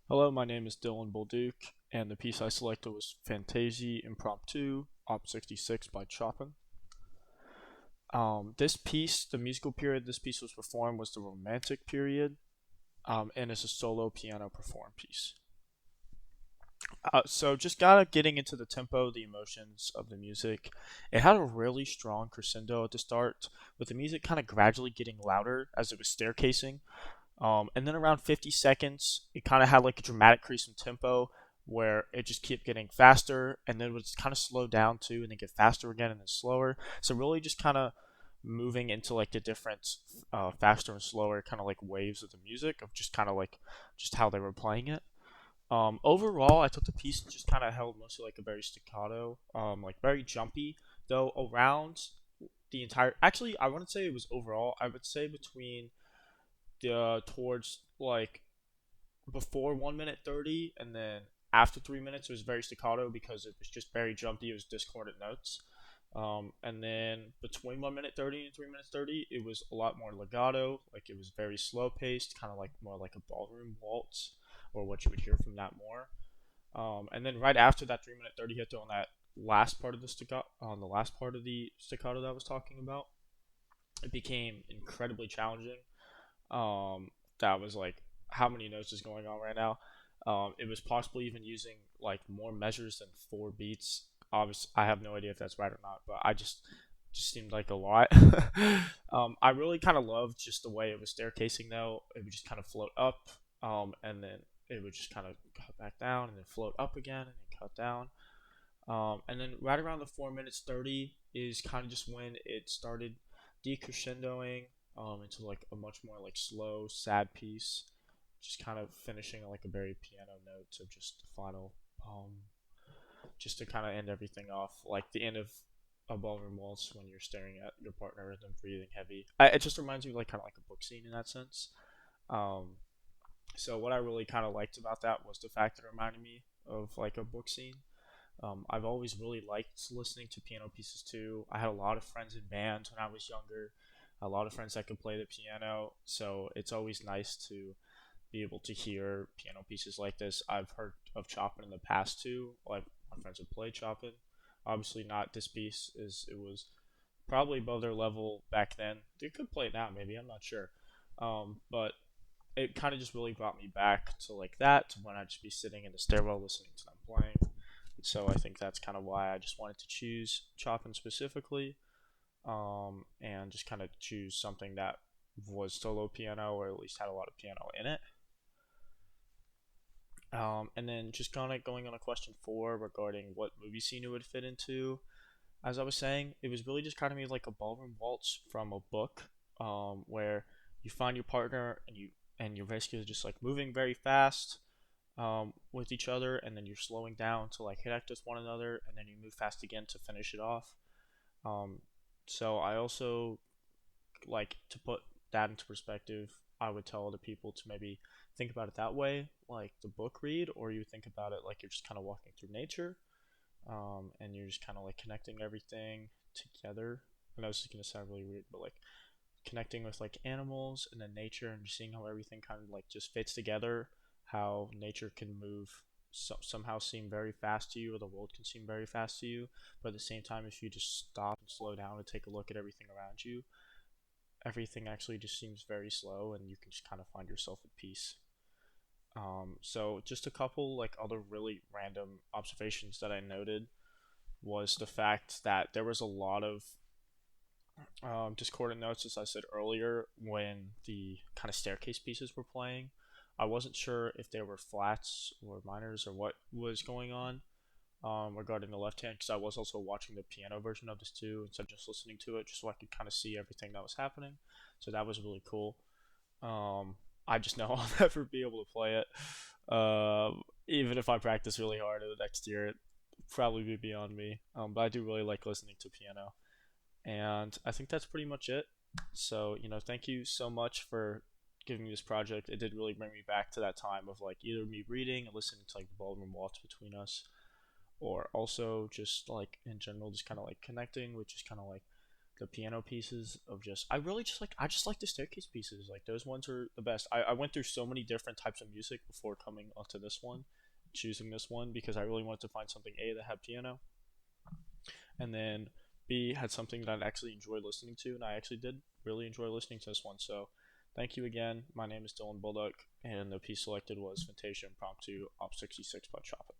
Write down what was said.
Hello, my name is Dylan Bolduc, and the piece I selected was Fantaisie-Impromptu, Op 66 by Chopin. This piece, the musical period this piece was performed was the Romantic period, and it's a solo piano performed piece. So just gotta getting into the tempo, the emotions of the music. It had a really strong crescendo at the start, with the music kind of gradually getting louder as it was staircasing. And then around 50 seconds, it kind of had like a dramatic increase in tempo where it just kept getting faster and then it would kind of slow down too and then get faster again and then slower. So really just kind of moving into like the different faster and slower kind of like waves of the music of just kind of like just how they were playing it. Overall, I thought the piece just kind of held mostly like a very staccato, like very jumpy, though around the entire. Actually, I wouldn't say it was overall. I would say between towards like before 1 minute 30 and then after 3 minutes it was very staccato because it was just very jumpy. It was discordant notes. And then between 1 minute 30 and 3 minutes 30, it was a lot more legato. Like it was very slow paced, kind of like more like a ballroom waltz, or what you would hear from that more. And then right after that 3 minute 30 hit on that last part of the staccato, on the last part of the staccato that I was talking about, it became incredibly challenging. That was like how many notes is going on right now. It was possibly even using like more measures than 4 beats. Obviously, I have no idea if that's right or not, but I just seemed like a lot. I really kind of loved just the way it was staircasing though. It would just kind of float up, and then it would just kind of cut back down, and then float up again, and then cut down. And then right around the 4 minutes 30 is kind of just when it started decrescendoing into like a much more like slow, sad piece, just kind of finishing like a very piano note of just the final, just to kind of end everything off, like the end of a ballroom waltz when you're staring at your partner and them breathing heavy. It just reminds me of like kind of like a book scene in that sense. Um, so what I really kind of liked about that was the fact that it reminded me of like a book scene. I've always really liked listening to piano pieces too. I had a lot of friends in bands when I was younger, a lot of friends that could play the piano, so it's always nice to be able to hear piano pieces like this. I've heard of Chopin in the past too. Like my friends would play Chopin. Obviously, not this piece. Is it was probably above their level back then. They could play it now, maybe. I'm not sure. But it kind of just really brought me back to like that to when I'd just be sitting in the stairwell listening to them playing. So I think that's kind of why I just wanted to choose Chopin specifically, and just kind of choose something that was solo piano or at least had a lot of piano in it. And then just kind of going on a question 4 regarding what movie scene it would fit into. As I was saying, it was really just kind of made like a ballroom waltz from a book, where you find your partner and you're basically just like moving very fast, with each other, and then you're slowing down to like connect with one another, and then you move fast again to finish it off. Um, so I also like to put that into perspective. I would tell other people to maybe think about it that way, like the book read, or you think about it like you're just kind of walking through nature, and you're just kind of like connecting everything together. I know this is gonna sound really weird, but like connecting with like animals and then nature and just seeing how everything kind of like just fits together, how nature can move, somehow seem very fast to you, or the world can seem very fast to you, but at the same time if you just stop and slow down and take a look at everything around you, everything actually just seems very slow and you can just kind of find yourself at peace. So just a couple like other really random observations that I noted was the fact that there was a lot of discordant notes, as I said earlier, when the kind of staircase pieces were playing. I wasn't sure if they were flats or minors or what was going on, regarding the left hand, because I was also watching the piano version of this too instead of just listening to it, just so I could kind of see everything that was happening. So that was really cool. I just know I'll never be able to play it. Even if I practice really hard in the next year, it probably be beyond me. But I do really like listening to piano. And I think that's pretty much it. So, thank you so much for giving me this project. It did really bring me back to that time of like either me reading and listening to like the ballroom waltz between us, or also just like in general, just kind of like connecting, which is kind of like the piano pieces of just I just like the staircase pieces. Like those ones are the best. I went through so many different types of music before coming onto this one, choosing this one because I really wanted to find something A that had piano, and then B had something that I actually enjoyed listening to, and I actually did really enjoy listening to this one. So thank you again. My name is Dylan Bullock, and the piece selected was Fantasia Impromptu Op 66 by Chopin.